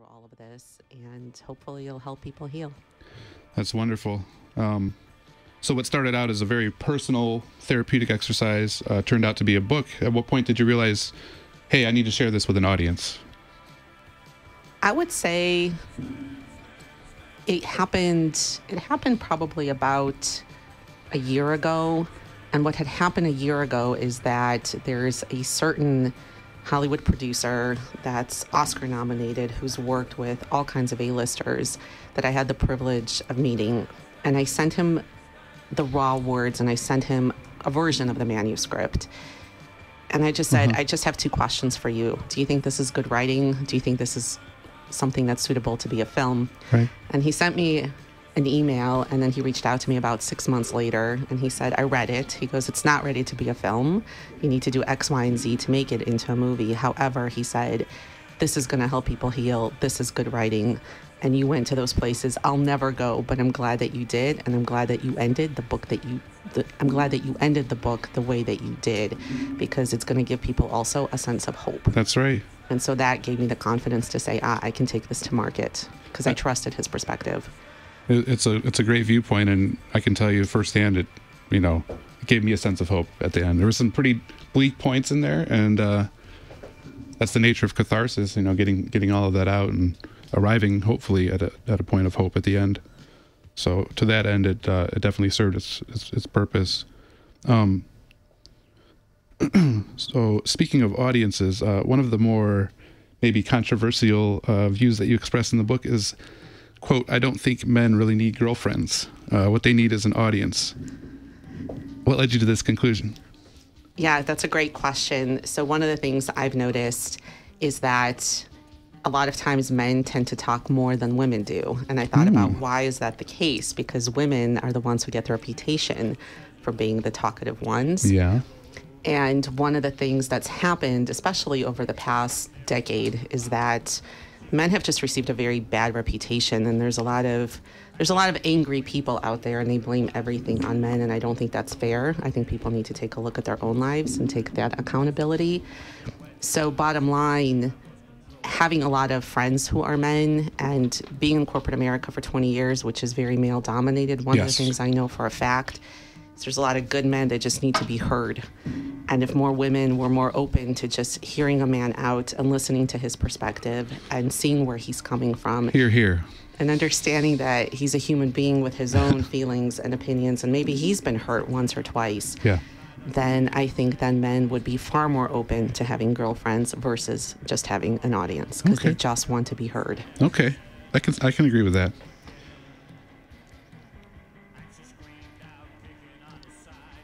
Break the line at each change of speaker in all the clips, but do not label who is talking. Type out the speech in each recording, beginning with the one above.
through all of this, and hopefully it'll help people heal.
That's wonderful. So what started out as a very personal therapeutic exercise turned out to be a book. At what point did you realize, hey, I need to share this with an audience?
I would say it happened probably about a year ago. And what had happened a year ago is that there's a certain Hollywood producer that's Oscar nominated who's worked with all kinds of A-listers that I had the privilege of meeting. And I sent him the raw words, and I sent him a version of the manuscript. And I just said, I just have two questions for you. Do you think this is good writing? Do you think this is something that's suitable to be a film?
Right.
And he sent me an email, and then he reached out to me about 6 months later, and he said, I read it. He goes, it's not ready to be a film. You need to do X, Y, and Z to make it into a movie. However, he said, this is going to help people heal. This is good writing. And you went to those places. I'll never go, but I'm glad that you did, and I'm glad that you ended the book I'm glad that you ended the book the way that you did, because it's going to give people also a sense of hope.
That's right.
And so that gave me the confidence to say, I can take this to market, because I trusted his perspective.
It's a great viewpoint, and I can tell you firsthand, it gave me a sense of hope at the end. There were some pretty bleak points in there, and that's the nature of catharsis, getting all of that out and arriving hopefully at a point of hope at the end. So to that end, it definitely served its purpose. So speaking of audiences, one of the more maybe controversial views that you express in the book is, quote, I don't think men really need girlfriends. What they need is an audience. What led you to this conclusion?
Yeah, that's a great question. So one of the things I've noticed is that a lot of times men tend to talk more than women do. And I thought about, why is that the case? Because women are the ones who get the reputation for being the talkative ones.
Yeah.
And one of the things that's happened, especially over the past decade, is that men have just received a very bad reputation, and there's a lot of angry people out there, and they blame everything on men, and I don't think that's fair. I think people need to take a look at their own lives and take that accountability. So bottom line, having a lot of friends who are men and being in corporate America for 20 years, which is very male dominated, one of the things I know for a fact is there's a lot of good men that just need to be heard. And if more women were more open to just hearing a man out and listening to his perspective and seeing where he's coming from.
Hear, hear.
And understanding that he's a human being with his own feelings and opinions, and maybe he's been hurt once or twice.
Yeah.
Then I think then men would be far more open to having girlfriends versus just having an audience, because they just want to be heard.
Okay. I can agree with that.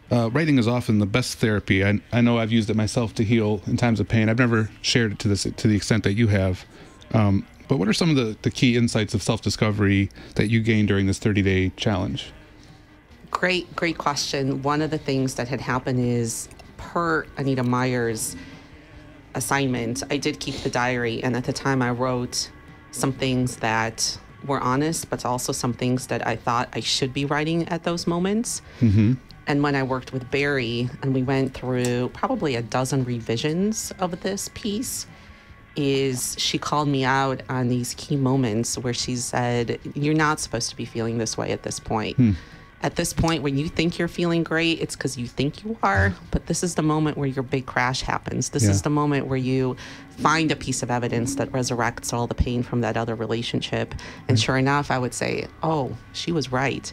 Writing is often the best therapy. I know I've used it myself to heal in times of pain. I've never shared it to the extent that you have. But what are some of the key insights of self-discovery that you gained during this 30-day challenge?
Great question. One of the things that had happened is, per Anita Meyer's assignment, I did keep the diary, and at the time I wrote some things that were honest, but also some things that I thought I should be writing at those moments. Mm-hmm. And when I worked with Barry, and we went through probably a dozen revisions of this piece, she called me out on these key moments where she said, you're not supposed to be feeling this way at this point. At this point, when you think you're feeling great, it's because you think you are. But this is the moment where your big crash happens. This is the moment where you find a piece of evidence that resurrects all the pain from that other relationship. And sure enough, I would say, oh, she was right.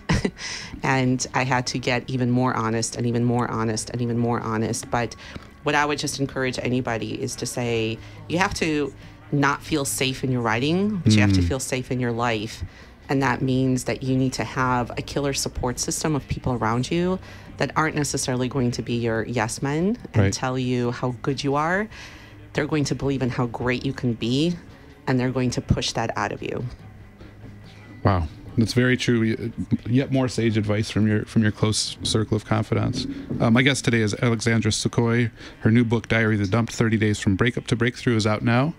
And I had to get even more honest and even more honest and even more honest. But what I would just encourage anybody is to say, you have to not feel safe in your writing, but you have to feel safe in your life. And that means that you need to have a killer support system of people around you that aren't necessarily going to be your yes men and tell you how good you are. They're going to believe in how great you can be, and they're going to push that out of you.
Wow. That's very true. Yet more sage advice from your close circle of confidants. My guest today is Alexandra Sukhoy. Her new book, Diary the Dumped, 30 Days from Breakup to Breakthrough, is out now.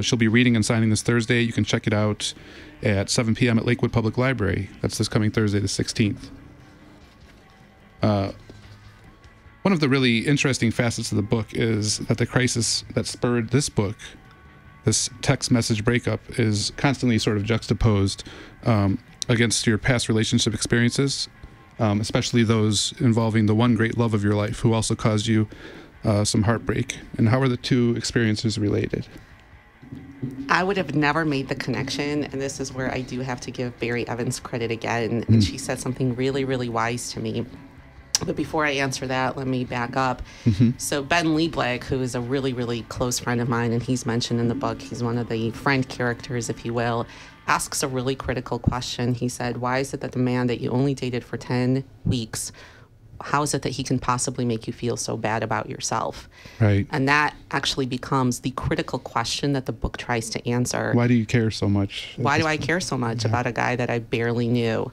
She'll be reading and signing this Thursday. You can check it out at 7 p.m. at Lakewood Public Library. That's this coming Thursday, the 16th. One of the really interesting facets of the book is that the crisis that spurred this book this text message breakup is constantly sort of juxtaposed against your past relationship experiences, especially those involving the one great love of your life who also caused you some heartbreak. And how are the two experiences related?
I would have never made the connection, and this is where I do have to give Barry Evans credit again. And she said something really, really wise to me. But before I answer that, let me back up. So Ben Lieblich, who is a really, really close friend of mine, and he's mentioned in the book, he's one of the friend characters, if you will, asks a really critical question. He said, why is it that the man that you only dated for 10 weeks, how is it that he can possibly make you feel so bad about yourself?
Right.
And that actually becomes the critical question that the book tries to answer.
Why do you care so much?
Why do I care so much about a guy that I barely knew?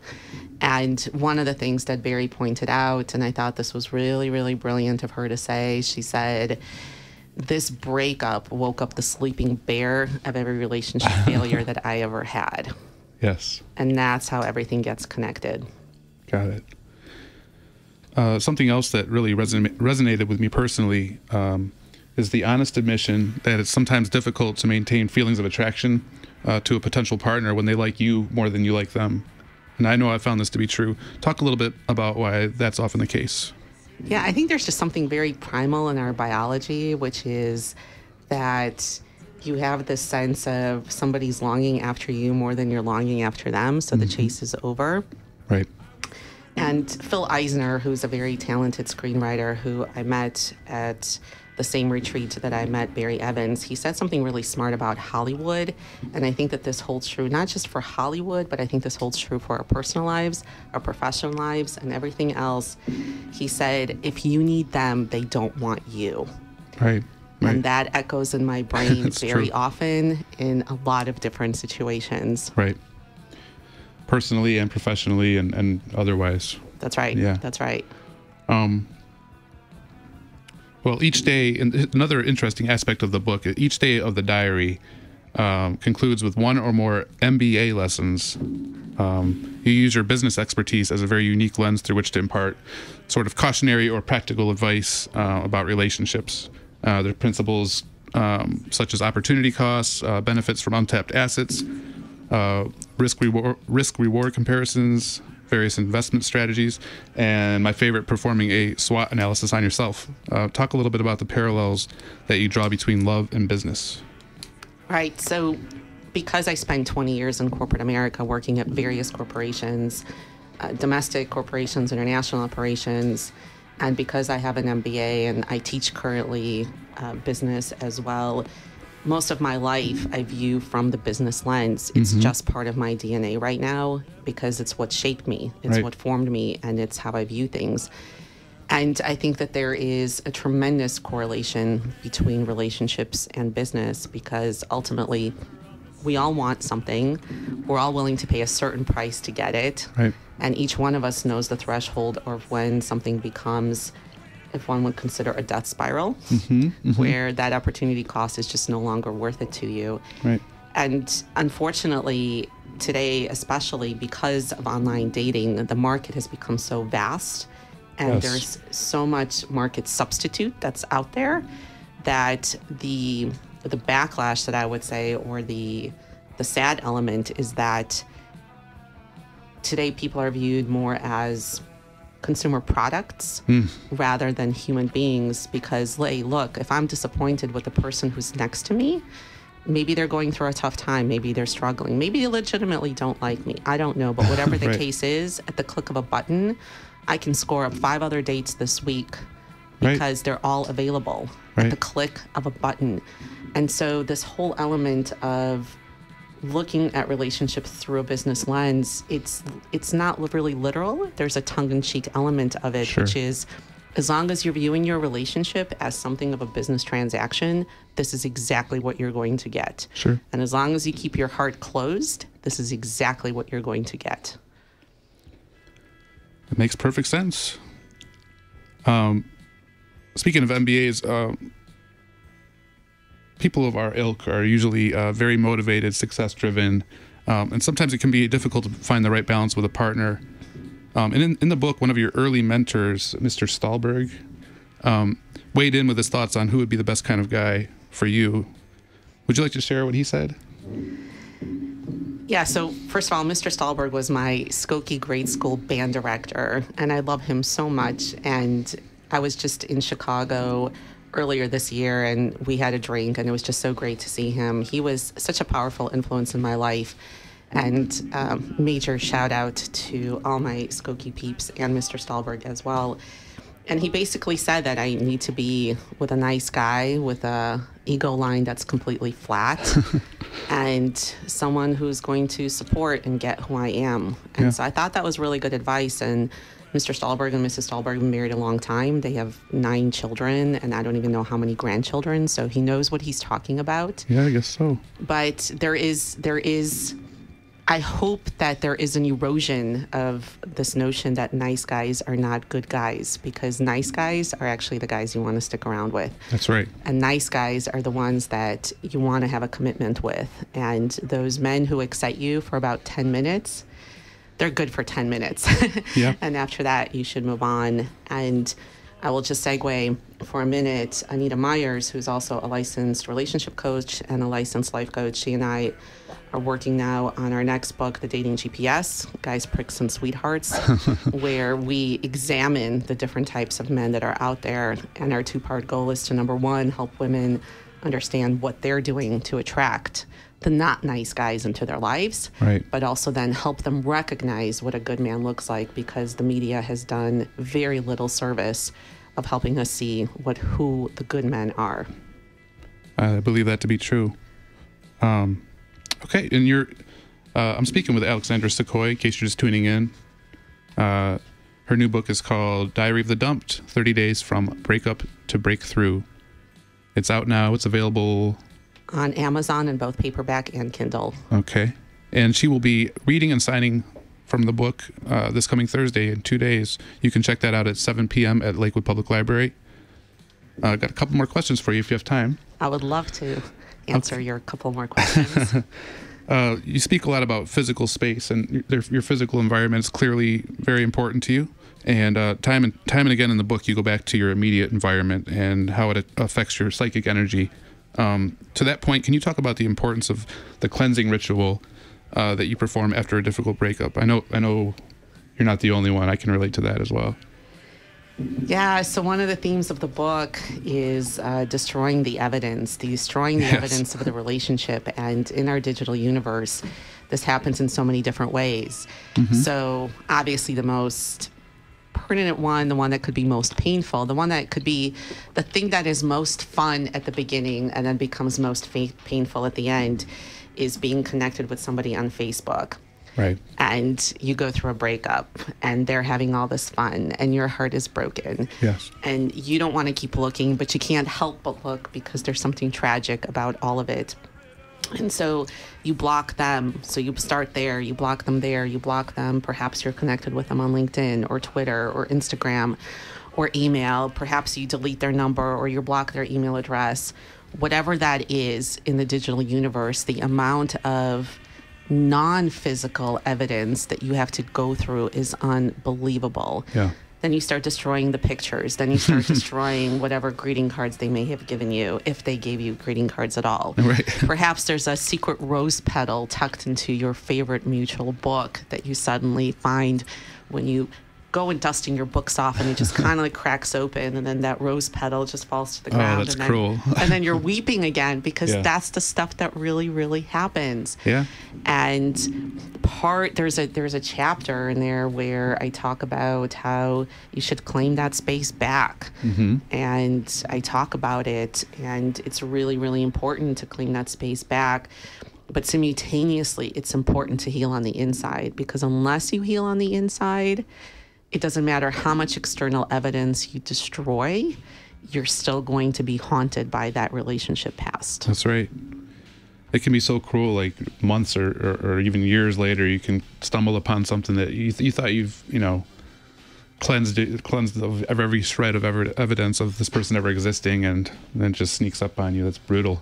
And one of the things that Barry pointed out, and I thought this was really, really brilliant of her to say, she said, this breakup woke up the sleeping bear of every relationship failure that I ever had.
Yes.
And that's how everything gets connected.
Got it. Something else that really resonated with me personally is the honest admission that it's sometimes difficult to maintain feelings of attraction to a potential partner when they like you more than you like them. And I know I found this to be true. Talk a little bit about why that's often the case.
Yeah, I think there's just something very primal in our biology, which is that you have this sense of somebody's longing after you more than you're longing after them, so the chase is over.
Right.
And Phil Eisner, who's a very talented screenwriter who I met at the same retreat that I met Barry Evans, he said something really smart about Hollywood. And I think that this holds true not just for Hollywood, but I think this holds true for our personal lives, our professional lives, and everything else. He said, if you need them, they don't want you.
Right.
And that echoes in my brain very
true.
often in a lot of different situations.
Right. Personally and professionally and otherwise.
That's right.
Yeah.
That's right.
Well, each day, and another interesting aspect of the book, each day of the diary concludes with one or more MBA lessons. You use your business expertise as a very unique lens through which to impart sort of cautionary or practical advice about relationships. There are principles such as opportunity costs, benefits from untapped assets, risk-reward comparisons, various investment strategies, and my favorite, performing a SWOT analysis on yourself. Talk a little bit about the parallels that you draw between love and business.
Right. So because I spent 20 years in corporate America working at various corporations, domestic corporations, international operations, and because I have an MBA and I teach currently business as well, most of my life I view from the business lens. It's just part of my DNA right now because it's what shaped me. It's what formed me, and it's how I view things. And I think that there is a tremendous correlation between relationships and business because ultimately we all want something. We're all willing to pay a certain price to get it.
Right.
And each one of us knows the threshold of when something becomes, if one would consider, a death spiral, where that opportunity cost is just no longer worth it to you.
Right.
And unfortunately, today, especially because of online dating, the market has become so vast, and there's so much market substitute that's out there that the backlash that I would say, or the sad element, is that today people are viewed more as consumer products rather than human beings because, hey, look, if I'm disappointed with the person who's next to me, maybe they're going through a tough time, maybe they're struggling, maybe they legitimately don't like me. I don't know, but whatever the case is, at the click of a button, I can score up 5 other dates this week because they're all available at the click of a button. And so this whole element of looking at relationships through a business lens, it's not really literal. There's a tongue-in-cheek element of it, which is, as long as you're viewing your relationship as something of a business transaction, this is exactly what you're going to get.
Sure.
And as long as you keep your heart closed, this is exactly what you're going to get.
It makes perfect sense. Speaking of MBAs, people of our ilk are usually very motivated, success-driven, and sometimes it can be difficult to find the right balance with a partner. And in the book, one of your early mentors, Mr. Stahlberg, weighed in with his thoughts on who would be the best kind of guy for you. Would you like to share what he said?
Yeah, so first of all, Mr. Stahlberg was my Skokie grade school band director, and I love him so much. And I was just in Chicago earlier this year, and we had a drink, and it was just so great to see him. He was such a powerful influence in my life. And major shout out to all my Skokie peeps and Mr. Stahlberg as well. And he basically said that I need to be with a nice guy with a ego line that's completely flat and someone who's going to support and get who I am. And so I thought that was really good advice. And Mr. Stahlberg and Mrs. Stahlberg have been married a long time. They have 9 children, and I don't even know how many grandchildren. So he knows what he's talking about.
Yeah, I guess so.
But there is I hope that there is an erosion of this notion that nice guys are not good guys, because nice guys are actually the guys you want to stick around with.
That's right.
And nice guys are the ones that you want to have a commitment with. And those men who excite you for about 10 minutes, they're good for 10 minutes.
Yeah.
And after that, you should move on. And I will just segue for a minute. Anita Myers, who's also a licensed relationship coach and a licensed life coach, she and I are working now on our next book, The Dating GPS, Guys, Pricks, and Sweethearts, where we examine the different types of men that are out there. And our 2-part goal is to, number 1, help women understand what they're doing to attract the not nice guys into their lives,
right,
but also then help them recognize what a good man looks like, because the media has done very little service of helping us see who the good men are.
I believe that to be true. Okay, and I'm speaking with Alexandra Sukhoy, in case you're just tuning in. Her new book is called Diary of the Dumped, 30 Days from Breakup to Breakthrough. It's out now. It's available
on Amazon in both paperback and Kindle.
Okay. And she will be reading and signing from the book this coming Thursday in 2 days. You can check that out at 7 p.m. at Lakewood Public Library. Got a couple more questions for you if you have time.
I would love to answer your couple more questions.
You speak a lot about physical space, and your physical environment is clearly very important to you. And time and again in the book, you go back to your immediate environment and how it affects your psychic energy. To that point, can you talk about the importance of the cleansing ritual that you perform after a difficult breakup? I know you're not the only one. I can relate to that as well.
Yeah, so one of the themes of the book is destroying the evidence, evidence of the relationship. And in our digital universe, this happens in so many different ways. Mm-hmm. So obviously the most pertinent one, the one that could be most painful, the one that could be the thing that is most fun at the beginning and then becomes most painful at the end, is being connected with somebody on Facebook.
Right.
And you go through a breakup and they're having all this fun and your heart is broken.
Yes.
And you don't want to keep looking, but you can't help but look because there's something tragic about all of it. And so you block them. So you start there, you block them there, you block them. Perhaps you're connected with them on LinkedIn or Twitter or Instagram or email. Perhaps you delete their number or you block their email address. Whatever that is in the digital universe, the amount of non-physical evidence that you have to go through is unbelievable.
Yeah.
Then you start destroying the pictures. Then you start destroying whatever greeting cards they may have given you, if they gave you greeting cards at all.
Right.
Perhaps there's a secret rose petal tucked into your favorite mutual book that you suddenly find when you go and dusting your books off, and it just kind of like cracks open, and then that rose petal just falls to the ground.
Oh, that's cruel.
And then you're weeping again because that's the stuff that really, really happens.
Yeah.
And there's a chapter in there where I talk about how you should claim that space back. Mm-hmm. And I talk about it, and it's really, really important to claim that space back. But simultaneously, it's important to heal on the inside, because unless you heal on the inside, it doesn't matter how much external evidence you destroy, you're still going to be haunted by that relationship past.
That's right. It can be so cruel, like months or even years later, you can stumble upon something that you thought you've, cleansed of every shred of evidence of this person ever existing, and then it just sneaks up on you. That's brutal.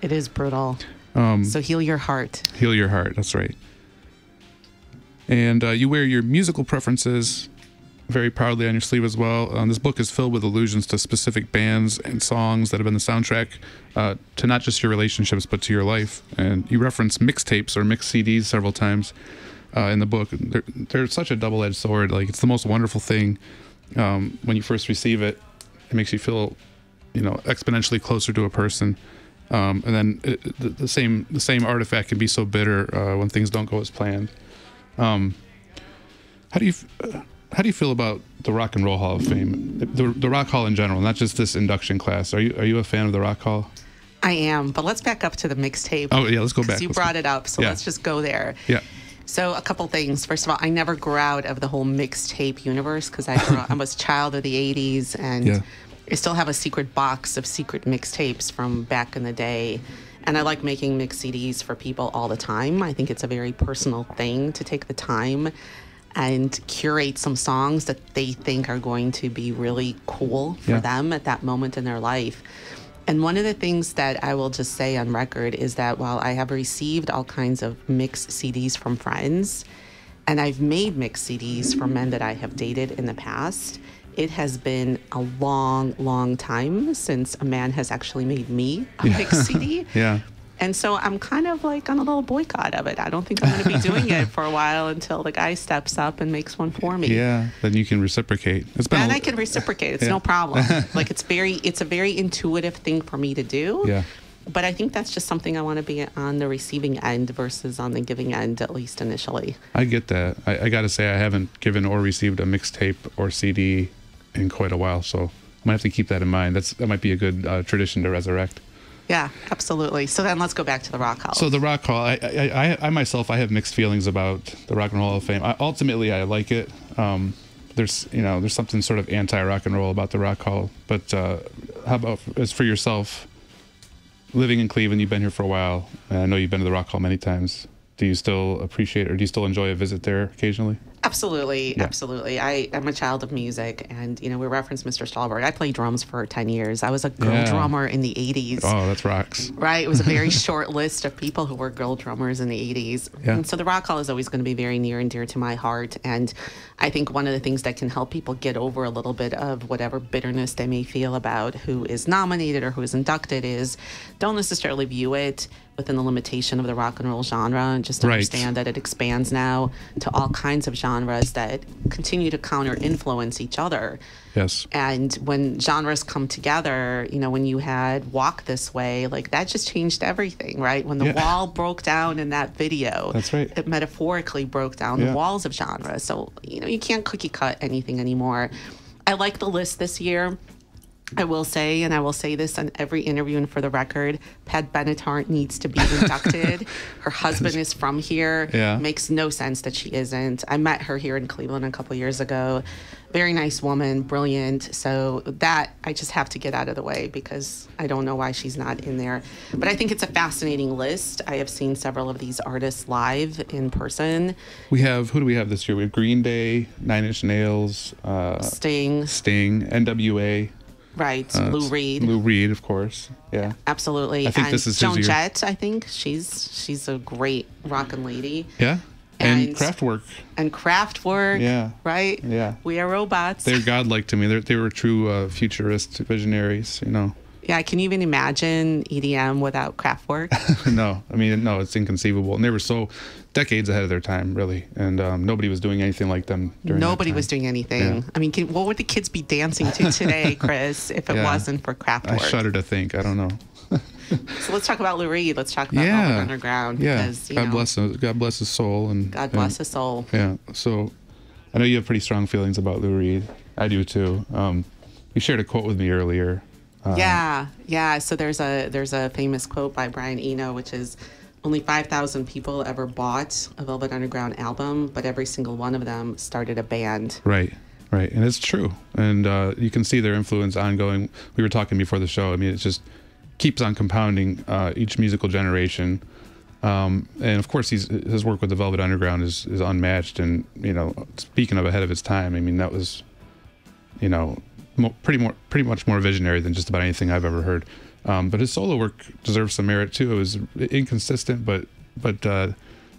It is brutal. So heal your heart.
Heal your heart. That's right. And you wear your musical preferences very proudly on your sleeve as well. This book is filled with allusions to specific bands and songs that have been the soundtrack to not just your relationships, but to your life. And you reference mixtapes or mixed CDs several times in the book. They're such a double-edged sword. Like, it's the most wonderful thing when you first receive it. It makes you feel, exponentially closer to a person. And then the same artifact can be so bitter when things don't go as planned. How do you feel about the Rock and Roll Hall of Fame, the Rock Hall in general, not just this induction class? Are you a fan of the Rock Hall?
I am, but let's back up to the mixtape.
Oh yeah, let's go back.
You brought it up, so let's just go there.
Yeah.
So a couple things. First of all, I never grew out of the whole mixtape universe because I was a child of the '80s, and I still have a secret box of secret mixtapes from back in the day. And I like making mix CDs for people all the time. I think it's a very personal thing to take the time and curate some songs that they think are going to be really cool for them at that moment in their life. And one of the things that I will just say on record is that while I have received all kinds of mix CDs from friends, and I've made mix CDs for men that I have dated in the past, it has been a long, long time since a man has actually made me a mix CD.
Yeah.
And so I'm kind of like on a little boycott of it. I don't think I'm going to be doing it for a while until the guy steps up and makes one for me.
Yeah, then you can reciprocate.
Then I can reciprocate. It's no problem. Like, it's a very intuitive thing for me to do.
Yeah.
But I think that's just something I want to be on the receiving end versus on the giving end, at least initially.
I get that. I got to say, I haven't given or received a mixtape or CD in quite a while, so I might have to keep that in mind. That might be a good tradition to resurrect.
Yeah, absolutely. So then let's go back to the Rock Hall.
So the Rock Hall, I myself, I have mixed feelings about the Rock and Roll Hall of Fame. Ultimately, I like it. There's something sort of anti-rock and roll about the Rock Hall. But how about as for yourself, living in Cleveland, you've been here for a while, and I know you've been to the Rock Hall many times. Do you still appreciate, or do you still enjoy a visit there occasionally?
Absolutely, absolutely. I am a child of music, and we referenced Mr. Stahlberg. I played drums for 10 years. I was a girl drummer in the 80s.
Oh, that's rocks.
Right, it was a very short list of people who were girl drummers in the 80s.
Yeah.
And so the Rock Hall is always going to be very near and dear to my heart, and I think one of the things that can help people get over a little bit of whatever bitterness they may feel about who is nominated or who is inducted is don't necessarily view it within the limitation of the rock and roll genre, and just understand that it expands now to all kinds of genres that continue to counter-influence each other.
Yes.
And when genres come together, when you had Walk This Way, like, that just changed everything, right? When the wall broke down in that video,
that's right,
it metaphorically broke down the walls of genre. So, you can't cookie cut anything anymore. I like the list this year. I will say, and I will say this on every interview and for the record, Pat Benatar needs to be inducted. Her husband is from here.
Yeah.
Makes no sense that she isn't. I met her here in Cleveland a couple years ago. Very nice woman, brilliant. So that I just have to get out of the way because I don't know why she's not in there. But I think it's a fascinating list. I have seen several of these artists live in person.
Who do we have this year? We have Green Day, Nine Inch Nails,
Sting,
NWA.
Right, Lou Reed.
Lou Reed, of course. Yeah,
absolutely.
I think this is
Joan
his year.
Jett. I think she's a great rockin' lady.
Yeah, and Kraftwerk.
And Kraftwerk.
Yeah.
Right.
Yeah.
We Are Robots.
They're godlike to me. They were true futurist visionaries.
Yeah, can you even imagine EDM without Kraftwerk?
No, no, it's inconceivable. And they were so decades ahead of their time, really. And nobody was doing anything like them during that
Nobody
time.
was doing anything.
Yeah.
What would the kids be dancing to today, Chris, if it wasn't for Kraftwerk?
I shudder to think. I don't know.
So let's talk about Lou Reed. Let's talk about Velvet Underground.
Yeah,
Because,
God bless his soul.
God bless his soul.
Yeah, so I know you have pretty strong feelings about Lou Reed. I do, too. You shared a quote with me earlier.
Yeah. So there's a famous quote by Brian Eno, which is, only 5,000 people ever bought a Velvet Underground album, but every single one of them started a band.
Right. And it's true. And you can see their influence ongoing. We were talking before the show. It just keeps on compounding each musical generation. And of course, his work with the Velvet Underground is unmatched. And, speaking of ahead of its time, that was, pretty much more visionary than just about anything I've ever heard. But his solo work deserves some merit too. It was inconsistent, but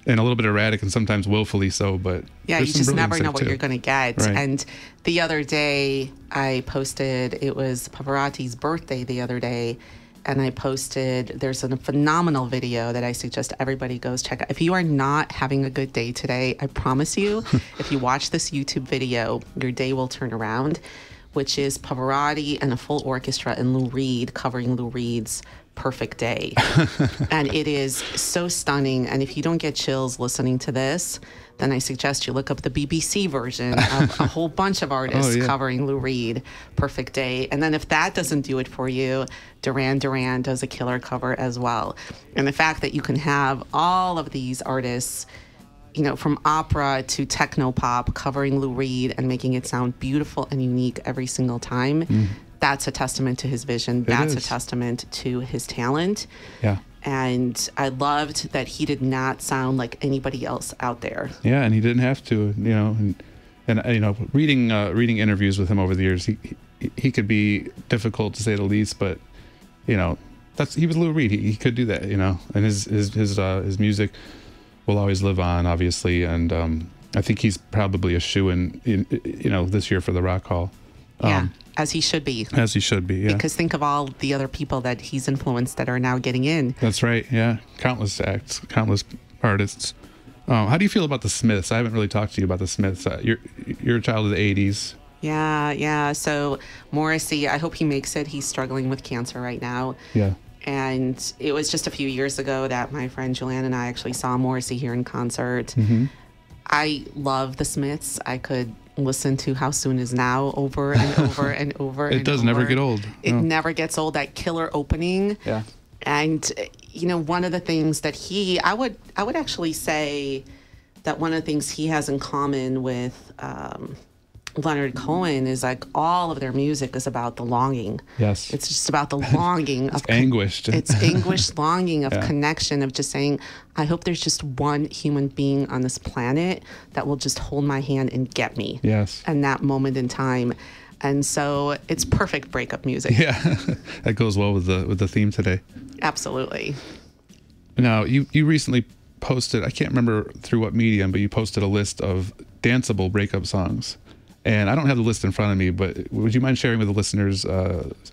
and a little bit erratic and sometimes willfully so, but
yeah, you just never know what
too.
you're going to get.
Right.
And the other day I posted, it was Pavarotti's birthday the other day, and I posted, there's a phenomenal video that I suggest everybody goes check out. If you are not having a good day today, I promise you, if you watch this YouTube video, your day will turn around, which is Pavarotti and a full orchestra and Lou Reed covering Lou Reed's Perfect Day. And it is so stunning. And if you don't get chills listening to this, then I suggest you look up the BBC version of a whole bunch of artists covering Lou Reed, Perfect Day. And then if that doesn't do it for you, Duran Duran does a killer cover as well. And the fact that you can have all of these artists, you know, from opera to techno pop, covering Lou Reed and making it sound beautiful and unique every single time, that's a testament to his vision. That's a testament to his talent.
Yeah.
And I loved that he did not sound like anybody else out there.
Yeah, and he didn't have to, you know, and you know, reading interviews with him over the years, he could be difficult to say the least, but you know, he was Lou Reed. He could do that, you know, and his music will always live on, obviously, and I think he's probably a shoo-in, you know, this year for the Rock Hall.
Yeah, as he should be.
As he should be, yeah.
Because think of all the other people that he's influenced that are now getting in.
That's right, yeah. Countless acts, countless artists. How do you feel about the Smiths? I haven't really talked to you about the Smiths. You're a child of the 80s.
Yeah. So Morrissey, I hope he makes it. He's struggling with cancer right now.
Yeah.
And it was just a few years ago that my friend Julianne and I actually saw Morrissey here in concert. I love the Smiths. I could listen to How Soon Is Now over and over and over.
It does never get old.
It never gets old. That killer opening.
Yeah.
And you know, one of the things that I would actually say that one of the things he has in common with Leonard Cohen is like all of their music is about the longing.
Yes.
It's just about the longing of
anguished.
It's anguished longing of connection, of just saying, I hope there's just one human being on this planet that will just hold my hand and get me.
Yes.
And that moment in time. And so it's perfect breakup music.
Yeah. That goes well with the theme today.
Absolutely.
Now, you recently posted, I can't remember through what medium, but you posted a list of danceable breakup songs. And I don't have the list in front of me, but would you mind sharing with the listeners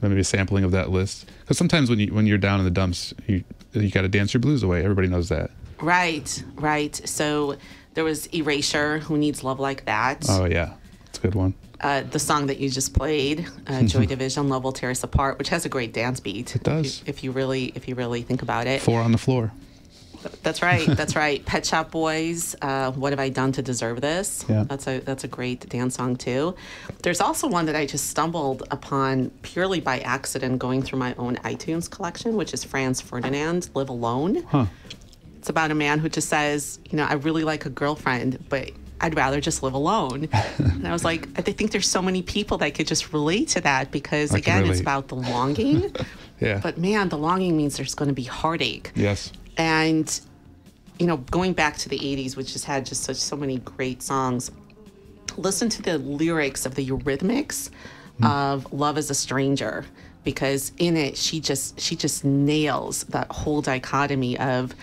maybe a sampling of that list? Because sometimes when you're down in the dumps, you got to dance your blues away. Everybody knows that.
Right. So there was Erasure, Who Needs Love Like That?
Oh, yeah. It's a good one.
The song that you just played, Joy Division, Love Will Tear Us Apart, which has a great dance beat.
It does.
If you really think about it.
4 on the Floor.
That's right. Pet Shop Boys, What Have I Done to Deserve This?
Yeah.
That's a great dance song too. There's also one that I just stumbled upon purely by accident going through my own iTunes collection, which is Franz Ferdinand, Live Alone.
Huh.
It's about a man who just says, you know, I really like a girlfriend, but I'd rather just live alone. And I was like, I think there's so many people that could just relate to that because, again, it's about the longing.
Yeah.
But man, the longing means there's going to be heartache.
Yes.
And, you know, going back to the 80s, which just had just so many great songs, listen to the lyrics of the Eurythmics of Love is a Stranger, because in it, she just nails that whole dichotomy of,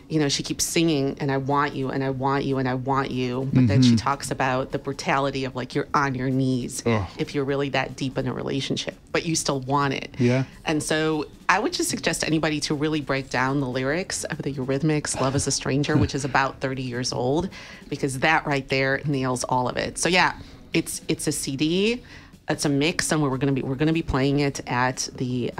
you know, she keeps singing, and I want you, and I want you, and I want you. But then she talks about the brutality of, like, you're on your knees if you're really that deep in a relationship, but you still want it.
Yeah.
And so I would just suggest anybody to really break down the lyrics of the Eurythmics' Love is a Stranger, which is about 30 years old, because that right there nails all of it. So yeah, it's a CD. It's a mix, and we're gonna be playing it at the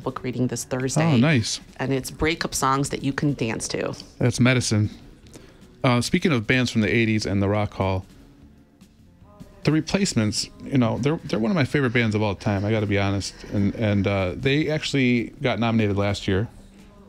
book reading this Thursday.
Oh, nice!
And it's breakup songs that you can dance to.
That's medicine. Speaking of bands from the '80s and the Rock Hall, the Replacements, you know, they're one of my favorite bands of all time. I got to be honest, and they actually got nominated last year.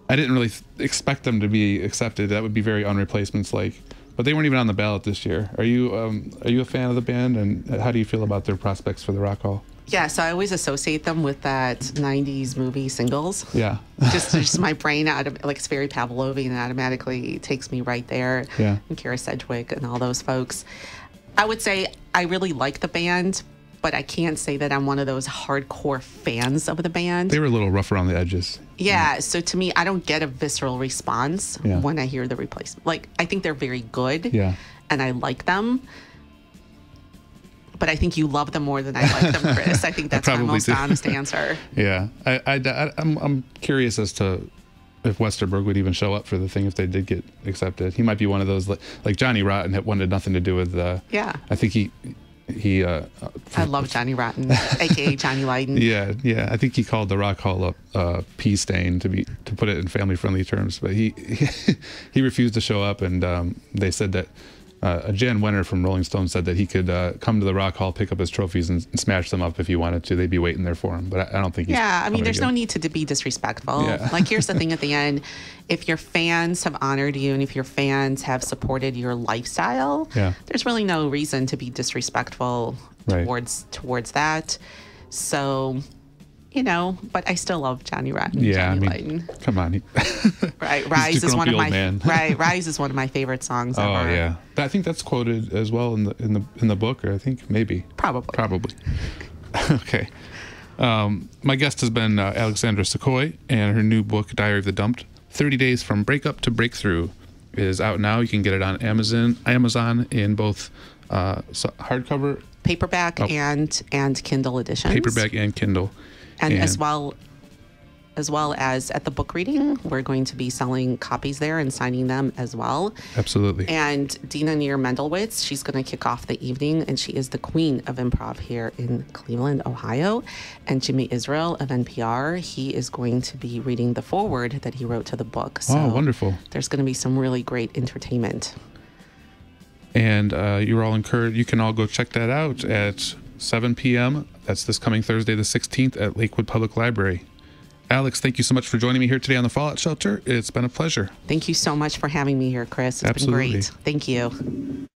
I didn't really expect them to be accepted. That would be very un-Replacements-like. But they weren't even on the ballot this year. Are you a fan of the band, and how do you feel about their prospects for the Rock Hall?
Yeah, so I always associate them with that 90s movie Singles.
Yeah.
just my brain, it's very Pavlovian, and automatically takes me right there.
Yeah.
And Kara Sedgwick and all those folks. I would say I really like the band, but I can't say that I'm one of those hardcore fans of the band.
They were a little rough around the edges.
Yeah, so to me, I don't get a visceral response
Yeah.
when I hear the replacement. Like, I think they're very good,
Yeah.
and I like them. But I think you love them more than I like them, Chris. I think that's my most honest answer.
Yeah, I'm curious as to if Westerberg would even show up for the thing if they did get accepted. He might be one of those like Johnny Rotten had wanted nothing to do with.
Yeah.
I think he.
I love Johnny Rotten, aka Johnny Lydon.
Yeah. I think he called the Rock Hall a pea stain to put it in family friendly terms, but he refused to show up, and they said that. Jan Wenner from Rolling Stone said that he could come to the Rock Hall, pick up his trophies, and smash them up if he wanted to. They'd be waiting there for him. But I don't think he's...
Yeah, I mean, there's no need to be disrespectful.
Yeah.
Like, here's the thing at the end. If your fans have honored you and if your fans have supported your lifestyle, there's really no reason to be disrespectful towards that. So... but I still love Johnny Rotten.
Yeah,
Johnny
Lydon. Come on.
Right, Rise is one of my Rise is one of my favorite songs ever.
Oh yeah, I think that's quoted as well in the book, or I think maybe probably. Okay. My guest has been Alexandra Sukhoy, and her new book, Diary of the Dumped: 30 Days from Breakup to Breakthrough, is out now. You can get it on Amazon in both hardcover,
paperback, and Kindle editions.
Paperback and Kindle.
And as well as at the book reading, we're going to be selling copies there and signing them as well.
Absolutely.
And Dina Neer Mendelwitz, she's going to kick off the evening, and she is the queen of improv here in Cleveland, Ohio. And Jimmy Israel of NPR, he is going to be reading the foreword that he wrote to the book. So
wonderful. There's
going to be some really great entertainment.
And you're all encouraged. You can all go check that out at 7 p.m. That's this coming Thursday, the 16th, at Lakewood Public Library. Alex, thank you so much for joining me here today on the Fallout Shelter. It's been a pleasure.
Thank you so much for having me here, Chris. It's been great. Thank you.